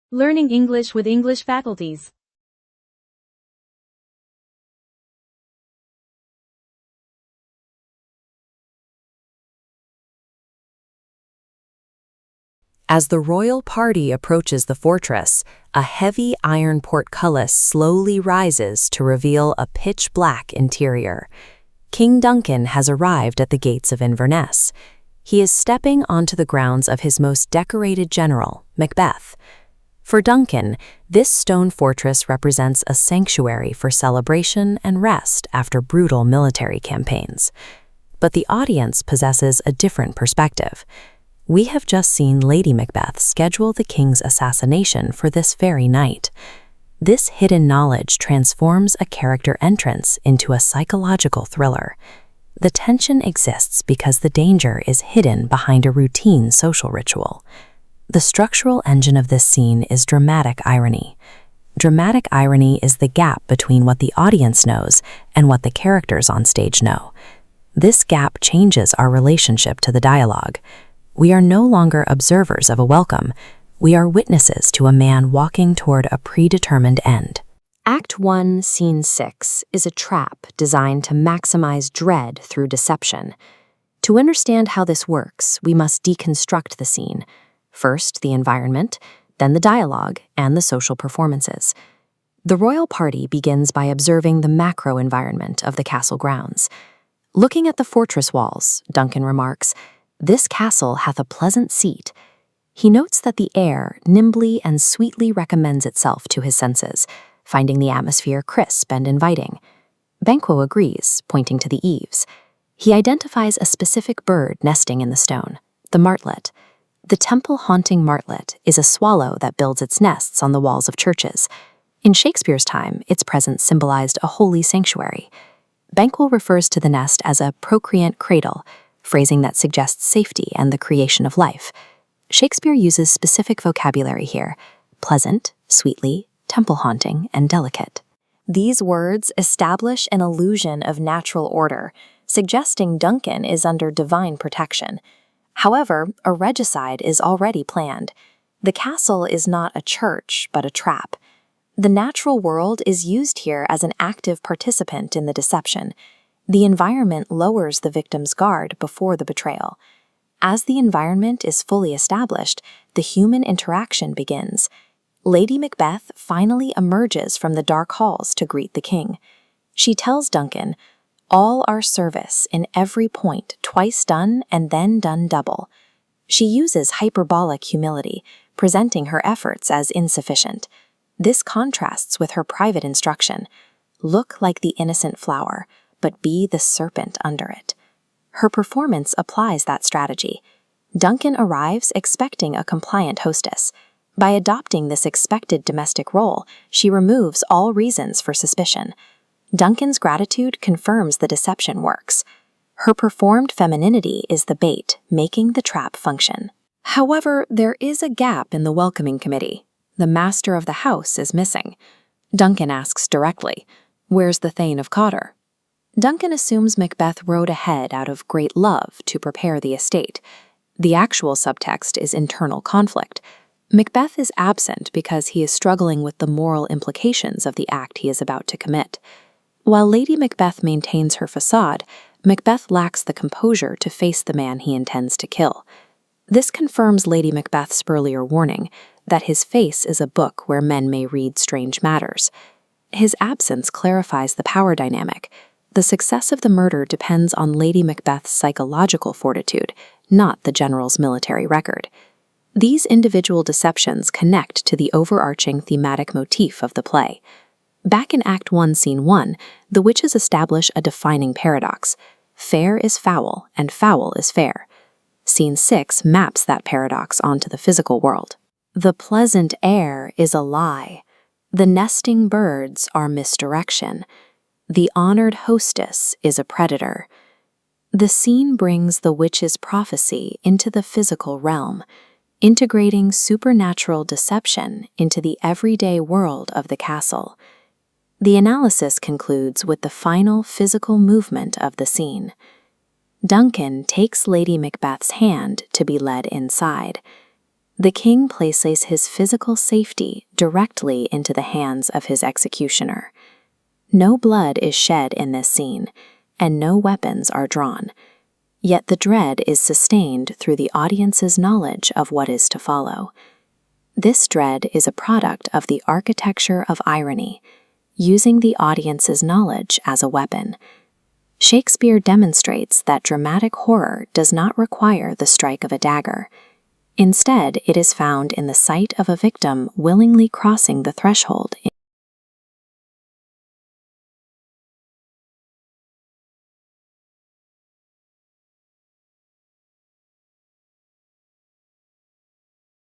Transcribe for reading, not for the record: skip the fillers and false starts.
Learning English with English Faculties. As the royal party approaches the fortress, a heavy iron portcullis slowly rises to reveal a pitch-black interior. King Duncan has arrived at the gates of Inverness. He is stepping onto the grounds of his most decorated general, Macbeth. For Duncan, this stone fortress represents a sanctuary for celebration and rest after brutal military campaigns. But the audience possesses a different perspective. We have just seen Lady Macbeth schedule the king's assassination for this very night. This hidden knowledge transforms a character entrance into a psychological thriller. The tension exists because the danger is hidden behind a routine social ritual. The structural engine of this scene is dramatic irony. Dramatic irony is the gap between what the audience knows and what the characters on stage know. This gap changes our relationship to the dialogue. We are no longer observers of a welcome. We are witnesses to a man walking toward a predetermined end. Act 1, Scene 6 is a trap designed to maximize dread through deception. To understand how this works, we must deconstruct the scene. First, the environment, then the dialogue, and the social performances. The royal party begins by observing the macro environment of the castle grounds. Looking at the fortress walls, Duncan remarks, "This castle hath a pleasant seat." He notes that the air nimbly and sweetly recommends itself to his senses, finding the atmosphere crisp and inviting. Banquo agrees, pointing to the eaves. He identifies a specific bird nesting in the stone, the martlet. The temple-haunting martlet is a swallow that builds its nests on the walls of churches. In Shakespeare's time, its presence symbolized a holy sanctuary. Banquo refers to the nest as a procreant cradle, phrasing that suggests safety and the creation of life. Shakespeare uses specific vocabulary here: pleasant, sweetly, temple-haunting, and delicate. These words establish an illusion of natural order, suggesting Duncan is under divine protection. However, a regicide is already planned. The castle is not a church, but a trap. The natural world is used here as an active participant in the deception. The environment lowers the victim's guard before the betrayal. As the environment is fully established, the human interaction begins. Lady Macbeth finally emerges from the dark halls to greet the king. She tells Duncan, "All our service in every point twice done and then done double." She uses hyperbolic humility, presenting her efforts as insufficient. This contrasts with her private instruction: "Look like the innocent flower, but be the serpent under it." Her performance applies that strategy. Duncan arrives expecting a compliant hostess. By adopting this expected domestic role, she removes all reasons for suspicion. Duncan's gratitude confirms the deception works. Her performed femininity is the bait, making the trap function. However, there is a gap in the welcoming committee. The master of the house is missing. Duncan asks directly, "Where's the Thane of Cawdor?" Duncan assumes Macbeth rode ahead out of great love to prepare the estate. The actual subtext is internal conflict. Macbeth is absent because he is struggling with the moral implications of the act he is about to commit. While Lady Macbeth maintains her facade, Macbeth lacks the composure to face the man he intends to kill. This confirms Lady Macbeth's earlier warning that his face is a book where men may read strange matters. His absence clarifies the power dynamic. The success of the murder depends on Lady Macbeth's psychological fortitude, not the general's military record. These individual deceptions connect to the overarching thematic motif of the play. Back in Act 1, Scene 1, the witches establish a defining paradox. Fair is foul, and foul is fair. Scene 6 maps that paradox onto the physical world. The pleasant air is a lie. The nesting birds are misdirection. The honored hostess is a predator. The scene brings the witch's prophecy into the physical realm, integrating supernatural deception into the everyday world of the castle. The analysis concludes with the final physical movement of the scene. Duncan takes Lady Macbeth's hand to be led inside. The king places his physical safety directly into the hands of his executioner. No blood is shed in this scene, and no weapons are drawn. Yet the dread is sustained through the audience's knowledge of what is to follow. This dread is a product of the architecture of irony, using the audience's knowledge as a weapon. Shakespeare demonstrates that dramatic horror does not require the strike of a dagger. Instead, it is found in the sight of a victim willingly crossing the threshold